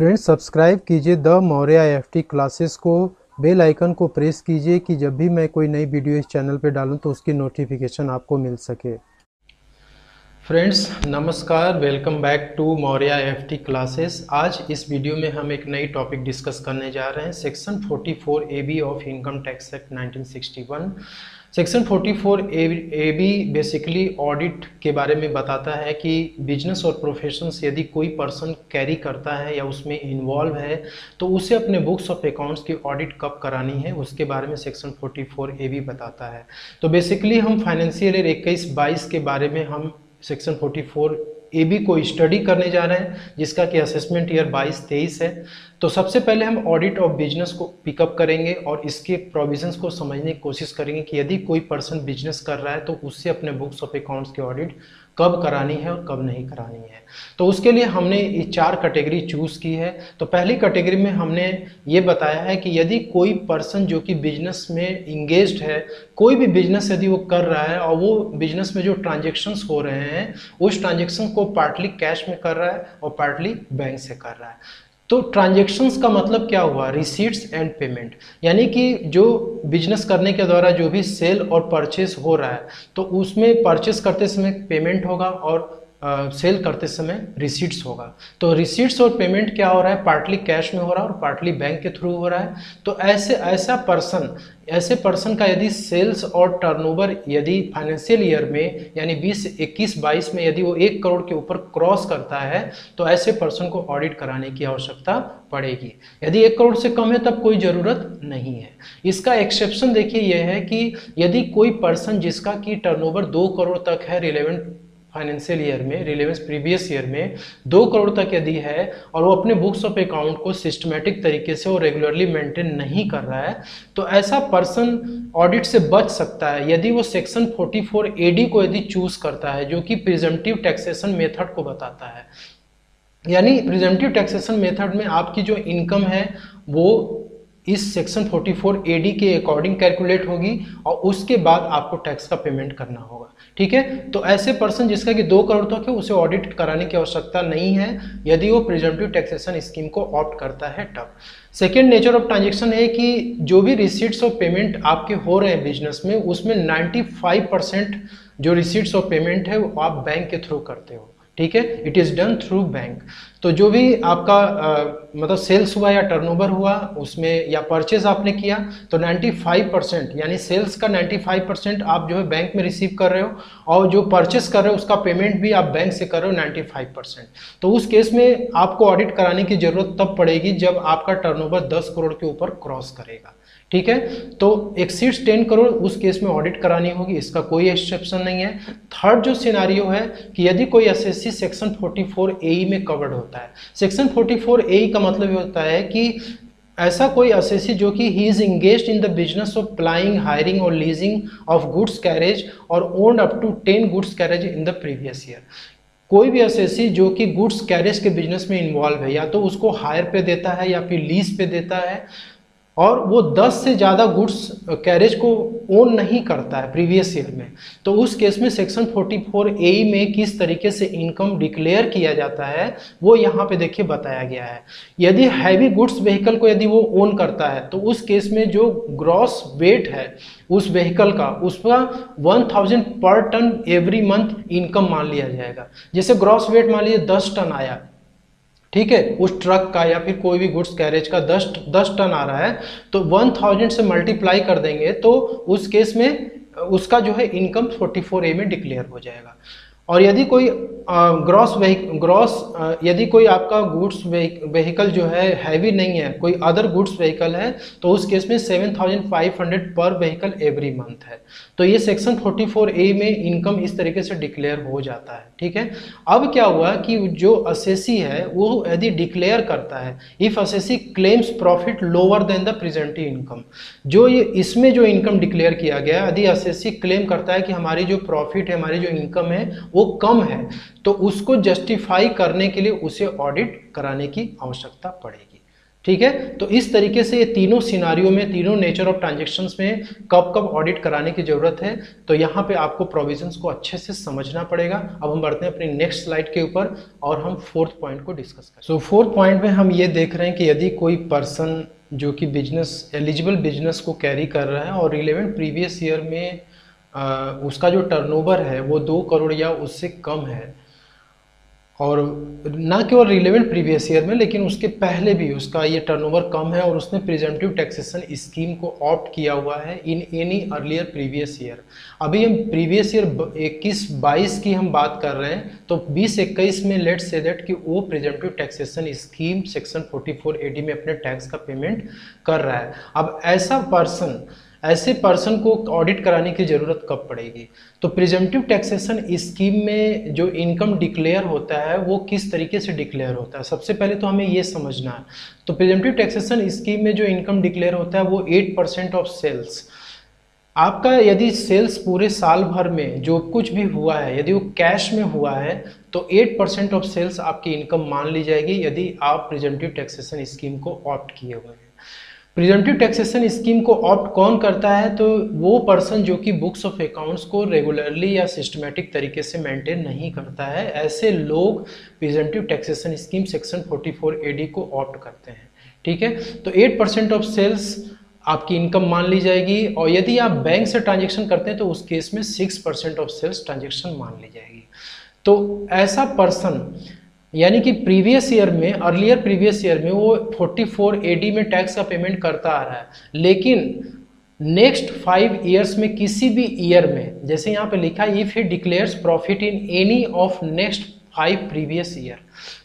Friends, subscribe कीजिए the Maurya FT classes को, bell icon को प्रेस कीजिए कि जब भी मैं कोई नई वीडियो इस चैनल पे डालूं तो उसकी नोटिफिकेशन आपको मिल सके। फ्रेंड्स नमस्कार, welcome back to Maurya FT classes. आज इस वीडियो में हम एक नई टॉपिक डिस्कस करने जा रहे हैं। Section 44 AB of income tax act 1961। Section 44 AB basically audit के बारे में बताता है कि बिजनेस और प्रोफेशंस यदि कोई पर्सन कैरी करता है या उसमें इन्वॉल्व है तो उसे अपने बुक्स ऑफ अकाउंट्स की ऑडिट कब करानी है उसके बारे में सेक्शन 44 AB बताता है। तो बेसिकली हम फाइनेंशियल ईयर 21-22 के बारे में हम सेक्शन 44 AB को स्टडी करने जा रहे हैं, जिसका कि असेसमेंट ईयर 22-23 है। तो सबसे पहले हम ऑडिट ऑफ बिजनेस को पिकअप करेंगे और इसके प्रोविजंस को समझने की कोशिश करेंगे कि यदि कोई पर्सन बिजनेस कर रहा है तो उससे अपने बुक्स ऑफ अकाउंट्स की ऑडिट कब करानी है और कब नहीं करानी है। तो उसके लिए हमने ये 4 कैटेगरी चूज़ की है। तो पहली कैटेगरी में हमने ये बताया है कि यदि कोई पर्सन जो कि बिजनेस में इंगेज्ड है, कोई भी बिजनेस यदि वो कर रहा है और वो बिजनेस में जो ट्रांजेक्शन्स हो रहे हैं उस ट्रांजेक्शन को पार्टली कैश में कर रहा है और पार्टली बैंक से कर रहा है। तो ट्रांजेक्शन्स का मतलब क्या हुआ? रिसीट्स एंड पेमेंट, यानी कि जो बिजनेस करने के द्वारा जो भी सेल और परचेस हो रहा है तो उसमें परचेस करते समय पेमेंट होगा और सेल करते समय रिसीट्स होगा। तो रिसीट्स और पेमेंट क्या हो रहा है? पार्टली कैश में हो रहा है और पार्टली बैंक के थ्रू हो रहा है। तो ऐसे पर्सन का यदि सेल्स और टर्नओवर यदि फाइनेंशियल ईयर में यानी 2021-22 में यदि वो 1 करोड़ के ऊपर क्रॉस करता है तो ऐसे पर्सन को ऑडिट कराने की आवश्यकता पड़ेगी। यदि 1 करोड़ से कम है तब कोई ज़रूरत नहीं है। इसका एक्सेप्शन देखिए यह है कि यदि कोई पर्सन जिसका कि टर्नओवर 2 करोड़ तक है रिलेवेंट फाइनेंशियल ईयर में, रिलेवेंस प्रीवियस ईयर में 2 करोड़ तक यदि है और वो अपने बुक्स ऑफ अकाउंट को सिस्टमेटिक तरीके से और रेगुलरली मेंटेन नहीं कर रहा है तो ऐसा पर्सन ऑडिट से बच सकता है यदि वो सेक्शन 44 AD को यदि चूज करता है, जो कि प्रिजम्पटिव टैक्सेशन मेथड को बताता है। यानी प्रिजम्पटिव टैक्सेशन मेथड में आपकी जो इनकम है वो इस सेक्शन 44 AD के अकॉर्डिंग कैलकुलेट होगी और उसके बाद आपको टैक्स का पेमेंट करना होगा। ठीक है, तो ऐसे पर्सन जिसका कि 2 करोड़ तक है उसे ऑडिट कराने की आवश्यकता नहीं है यदि वो प्रिजम्पटिव टैक्सेशन स्कीम को ऑप्ट करता है तब। सेकेंड नेचर ऑफ ट्रांजेक्शन है कि जो भी रिसीट्स ऑफ पेमेंट आपके हो रहे हैं बिजनेस में उसमें 95% जो रिसीट्स ऑफ पेमेंट है वो आप बैंक के थ्रू करते हो। ठीक है, it is done through bank. तो जो भी आपका मतलब सेल्स हुआ या टर्नओवर हुआ उसमें या परचेज आपने किया तो 95% यानी सेल्स का 95% आप जो है बैंक में रिसीव कर रहे हो और जो परचेस कर रहे हो उसका पेमेंट भी आप बैंक से कर रहे हो 95%। तो उस केस में आपको ऑडिट कराने की जरूरत तब पड़ेगी जब आपका टर्नओवर 10 करोड़ के ऊपर क्रॉस करेगा। ठीक है, तो एक्सीड्स 10 करोड़ उस केस में ऑडिट करानी होगी, इसका कोई एक्सेप्शन नहीं है। थर्ड जो सिनारियो है कि यदि कोई एसएससी सेक्शन 44 AE में कवर्ड होता है। सेक्शन 44 AE का मतलब होता है कि ऐसा कोई एसएससी जो कि he is engaged in the business of plying, hiring और लीजिंग ऑफ गुड्स कैरेज और owned up to 10 goods carriage in the previous year. कोई भी एसएससी जो कि गुड्स कैरेज के बिजनेस में इन्वॉल्व है या तो उसको हायर पे देता है या फिर लीज पे देता है और वो 10 से ज़्यादा गुड्स कैरेज को ओन नहीं करता है प्रीवियस ईयर में, तो उस केस में सेक्शन 44 AE में किस तरीके से इनकम डिक्लेयर किया जाता है वो यहाँ पे देखिए बताया गया है। यदि हैवी गुड्स व्हीकल को यदि वो ओन करता है तो उस केस में जो ग्रॉस वेट है उस व्हीकल का उसका 1000 पर टन एवरी मंथ इनकम मान लिया जाएगा। जैसे ग्रॉस वेट मान लीजिए 10 टन आया, ठीक है, उस ट्रक का या फिर कोई भी गुड्स कैरेज का 10 टन आ रहा है तो 1000 से मल्टीप्लाई कर देंगे तो उस केस में उसका जो है इनकम 44 A में डिक्लेयर हो जाएगा। और यदि कोई यदि कोई आपका गुड्स व्हीकल जो है हैवी नहीं है, कोई अदर गुड्स व्हीकल है तो उस केस में 7500 पर व्हीकल एवरी मंथ है। तो ये सेक्शन 44 A में इनकम इस तरीके से डिक्लेयर हो जाता है। ठीक है, अब क्या हुआ कि जो असेसी है वो यदि डिक्लेयर करता है if assessee claims profit lower than the प्रेजेंटिव income, जो ये इसमें जो इनकम डिक्लेयर किया गया यदि असेसी क्लेम करता है कि हमारी जो प्रॉफिट है, हमारी जो इनकम है वो कम है तो उसको जस्टिफाई करने के लिए उसे ऑडिट कराने की आवश्यकता पड़ेगी। ठीक है। तो इस तरीके से ये तीनों सिनारियो में, तीनों नेचर ऑफ ट्रांजेक्शन्स में कब कब ऑडिट कराने की जरूरत है, तो यहाँ पे आपको प्रोविजंस को अच्छे से समझना पड़ेगा। अब हम बढ़ते हैं अपनी नेक्स्ट स्लाइड के ऊपर और हम फोर्थ पॉइंट को डिस्कस करें। सो फोर्थ पॉइंट में हम ये देख रहे हैं कि यदि कोई पर्सन जो कि बिजनेस, एलिजिबल बिजनेस को कैरी कर रहा है और रिलेवेंट प्रीवियस ईयर में उसका जो टर्नओवर है वो 2 करोड़ या उससे कम है, और ना केवल रिलेवेंट प्रीवियस ईयर में लेकिन उसके पहले भी उसका ये टर्नओवर कम है और उसने प्रिजम्पटिव टैक्सेशन स्कीम को ऑप्ट किया हुआ है in any earlier previous year. अभी हम प्रीवियस ईयर 21-22 की हम बात कर रहे हैं, तो 20-21 में लेट्स से दैट कि वो presumptive taxation scheme section 44AD में अपने टैक्स का पेमेंट कर रहा है। अब ऐसे पर्सन को ऑडिट कराने की ज़रूरत कब पड़ेगी? तो प्रिजम्पटिव टैक्सेशन स्कीम में जो इनकम डिक्लेयर होता है वो किस तरीके से डिक्लेयर होता है, सबसे पहले तो हमें ये समझना है। तो प्रिजम्पटिव टैक्सेशन स्कीम में जो इनकम डिक्लेयर होता है वो 8% ऑफ सेल्स, आपका यदि सेल्स पूरे साल भर में जो कुछ भी हुआ है यदि वो कैश में हुआ है तो 8% ऑफ सेल्स आपकी इनकम मान ली जाएगी यदि आप प्रिजम्पटिव टैक्सेशन स्कीम को ऑप्ट किए हुए हैं। प्रिजम्पटिव टैक्सेशन स्कीम को ऑप्ट कौन करता है? तो वो पर्सन जो कि बुक्स ऑफ अकाउंट्स को रेगुलरली या सिस्टमेटिक तरीके से मेंटेन नहीं करता है, ऐसे लोग presumptive taxation scheme section 44AD को ऑप्ट करते हैं। ठीक है, तो 8% ऑफ सेल्स आपकी इनकम मान ली जाएगी, और यदि आप बैंक से ट्रांजेक्शन करते हैं तो उस केस में 6% ऑफ सेल्स ट्रांजेक्शन मान ली जाएगी। तो ऐसा पर्सन यानी कि प्रीवियस ईयर में, अर्लियर प्रीवियस ईयर में वो 44AD में टैक्स का पेमेंट करता आ रहा है, लेकिन नेक्स्ट 5 ईयर्स में किसी भी ईयर में, जैसे यहाँ पे लिखा है if he declares profit in any of next 5 previous year,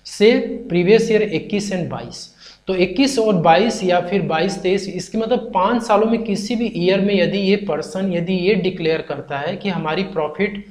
से प्रीवियस ईयर 21 और 22, तो 21 और 22 या फिर 22-23, इसकी मतलब 5 सालों में किसी भी ईयर में यदि ये पर्सन ये डिक्लेयर करता है कि हमारी profit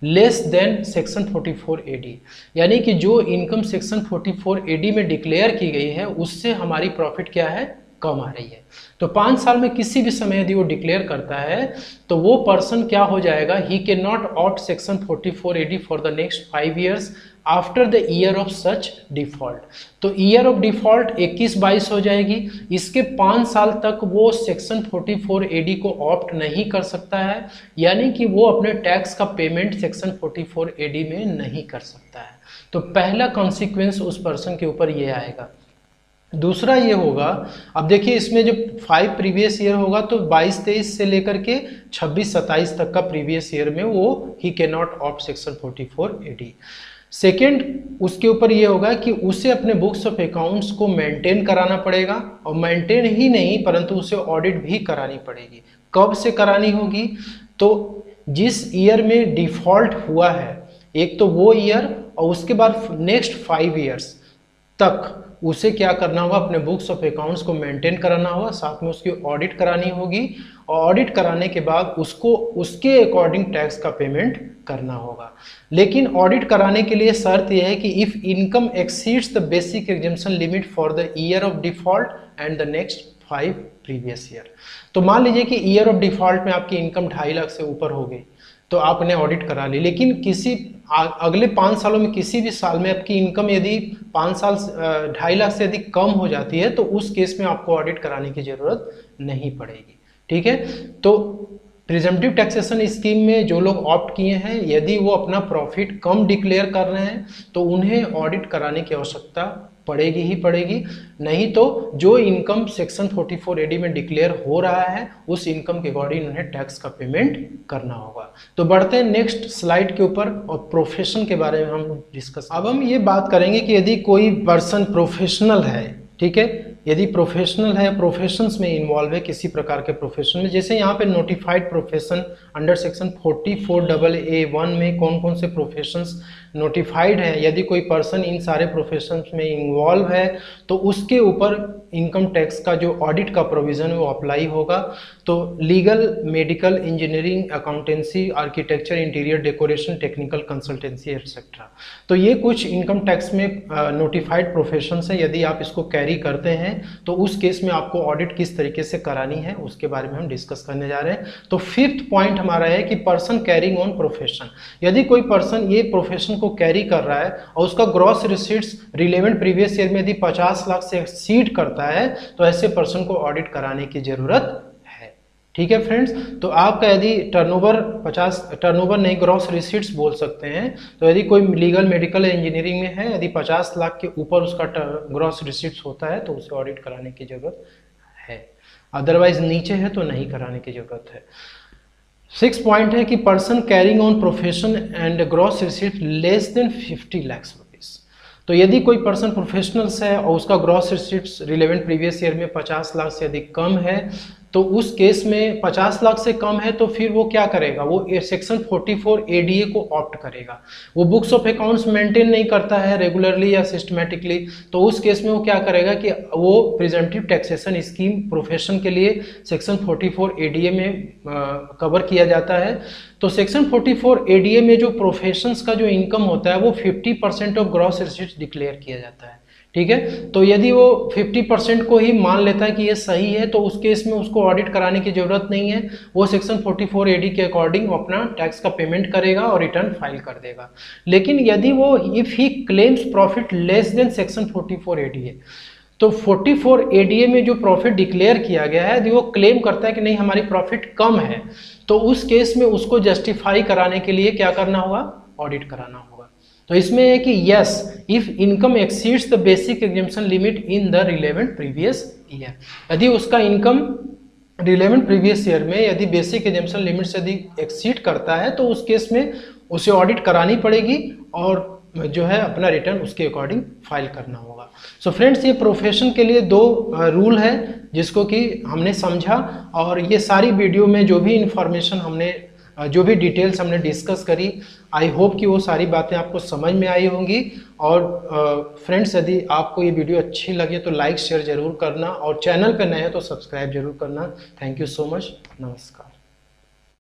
less than section 44AD, यानी कि जो इनकम सेक्शन 44AD में डिक्लेयर की गई है उससे हमारी प्रॉफिट क्या है, कम आ रही है, तो 5 साल में किसी भी समय यदि वो डिक्लेयर करता है तो वो पर्सन क्या हो जाएगा, he can not opt section 44AD for the next 5 years after the year of such default. तो ईयर ऑफ डिफॉल्ट 21-22 हो जाएगी, इसके 5 साल तक वो सेक्शन 44AD को ऑप्ट नहीं कर सकता है, यानी कि वो अपने टैक्स का पेमेंट सेक्शन 44AD में नहीं कर सकता है। तो पहला कॉन्सिक्वेंस उस पर्सन के ऊपर ये आएगा। दूसरा ये होगा, अब देखिए इसमें जो 5 प्रीवियस ईयर होगा तो 22-23 से लेकर के 26-27 तक का प्रीवियस ईयर में वो he can not opt section 44AD। Second उसके ऊपर ये होगा कि उसे अपने बुक्स ऑफ अकाउंट्स को मेंटेन कराना पड़ेगा, और मेंटेन ही नहीं परंतु उसे ऑडिट भी करानी पड़ेगी। कब से करानी होगी? तो जिस ईयर में डिफॉल्ट हुआ है, एक तो वो ईयर और उसके बाद नेक्स्ट 5 ईयर्स तक उसे क्या करना होगा, अपने बुक्स ऑफ अकाउंट्स को मेंटेन कराना होगा, साथ में उसकी ऑडिट करानी होगी, और ऑडिट कराने के बाद उसको उसके अकॉर्डिंग टैक्स का पेमेंट करना होगा। लेकिन ऑडिट कराने के लिए शर्त यह है कि if income exceeds the basic exemption limit for the year of default and the next 5 previous year. तो मान लीजिए कि ईयर ऑफ डिफॉल्ट में आपकी इनकम 2.5 लाख से ऊपर हो गई तो आपने ऑडिट करा ली, लेकिन किसी अगले 5 सालों में किसी भी साल में आपकी इनकम यदि 5 साल 2.5 लाख से अधिक कम हो जाती है तो उस केस में आपको ऑडिट कराने की जरूरत नहीं पड़ेगी। ठीक है, तो प्रिजम्पटिव टैक्सेशन स्कीम में जो लोग ऑप्ट किए हैं यदि वो अपना प्रॉफिट कम डिक्लेयर कर रहे हैं तो उन्हें ऑडिट कराने की आवश्यकता पड़ेगी ही पड़ेगी, नहीं तो जो इनकम सेक्शन 44AD में डिक्लेयर हो रहा है उस इनकम के अकॉर्डिंग उन्हें टैक्स का पेमेंट करना होगा। तो बढ़ते हैं नेक्स्ट स्लाइड के ऊपर और प्रोफेशन के बारे में हम डिस्कस। अब हम ये बात करेंगे कि यदि कोई पर्सन प्रोफेशनल है, ठीक है, यदि प्रोफेशनल है, प्रोफेशंस में इन्वॉल्व है किसी प्रकार के प्रोफेशन में, जैसे यहाँ पे notified profession under section 44AA1 में कौन कौन से प्रोफेशंस नोटिफाइड है, यदि कोई पर्सन इन सारे प्रोफेशंस में इन्वॉल्व है तो उसके ऊपर इनकम टैक्स का जो ऑडिट का प्रोविज़न है वो अप्लाई होगा। तो legal, medical, engineering, accountancy, architecture, interior decoration, technical consultancy etcetera, तो ये कुछ इनकम टैक्स में नोटिफाइड प्रोफेशंस हैं। यदि आप इसको कैरी करते हैं तो उस केस में आपको ऑडिट किस तरीके से करानी है उसके बारे में हम डिस्कस करने जा रहे हैं। तो 5th पॉइंट हमारा है कि पर्सन कैरिंग ऑन प्रोफेशन, यदि कोई पर्सन ये प्रोफेशन को कैरी कर रहा है और उसका gross receipts relevant previous year में यदि 50 लाख से एक्सीड करता करता है तो ऐसे पर्सन को ऑडिट कराने की जरूरत है। ठीक है फ्रेंड्स, तो आपका यदि टर्नओवर नहीं, ग्रॉस रिसीट्स बोल सकते हैं, तो यदि कोई लीगल, मेडिकल, इंजीनियरिंग में है, यदि 50 लाख के ऊपर उसका ग्रॉस रिसीट्स होता है तो उसे ऑडिट कराने की जरूरत है, अदरवाइज नीचे है तो नहीं कराने की जरूरत है। 6 पॉइंट है कि person carrying on profession and gross receipt less than 50 lakh rupees. तो यदि कोई पर्सन प्रोफेशनल्स है और उसका gross receipts relevant previous year में 50 लाख से अधिक कम है, तो उस केस में 50 लाख से कम है तो फिर वो क्या करेगा, वो सेक्शन 44 एडीए को ऑप्ट करेगा। वो बुक्स ऑफ अकाउंट्स मेंटेन नहीं करता है रेगुलरली या सिस्टमेटिकली, तो उस केस में वो क्या करेगा कि वो प्रिजेंटिव टैक्सेशन स्कीम प्रोफेशन के लिए सेक्शन 44 एडीए में कवर किया जाता है। तो सेक्शन 44 एडीए में जो प्रोफेशंस का जो इनकम होता है वो 50% ऑफ ग्रॉस रिसीट्स डिक्लेयर किया जाता है। ठीक है, तो यदि वो 50% को ही मान लेता है कि ये सही है तो उस केस में उसको ऑडिट कराने की जरूरत नहीं है, वो सेक्शन 44 एडी के अकॉर्डिंग अपना टैक्स का पेमेंट करेगा और रिटर्न फाइल कर देगा। लेकिन यदि वो if he claims profit less than section 44 ADA, तो 44 एडीए में जो प्रॉफिट डिक्लेयर किया गया है, यदि वो क्लेम करता है कि नहीं हमारी प्रॉफिट कम है, तो उस केस में उसको जस्टिफाई कराने के लिए क्या करना होगा, ऑडिट कराना होगा। तो इसमें है कि yes if income exceeds the basic exemption limit in the relevant previous year, यदि उसका इनकम रिलेवेंट प्रीवियस ईयर में यदि बेसिक एग्जेम्पशन लिमिट से यदि एक्सीड करता है तो उस केस में उसे ऑडिट करानी पड़ेगी और जो है अपना रिटर्न उसके अकॉर्डिंग फाइल करना होगा। सो फ्रेंड्स, ये प्रोफेशन के लिए 2 रूल है जिसको कि हमने समझा, और ये सारी वीडियो में जो भी इंफॉर्मेशन हमने, जो भी डिटेल्स हमने डिस्कस करी, आई होप कि वो सारी बातें आपको समझ में आई होंगी। और फ्रेंड्स, यदि आपको ये वीडियो अच्छी लगे तो लाइक शेयर जरूर करना, और चैनल पे नए हैं तो सब्सक्राइब जरूर करना। थैंक यू सो मच, नमस्कार।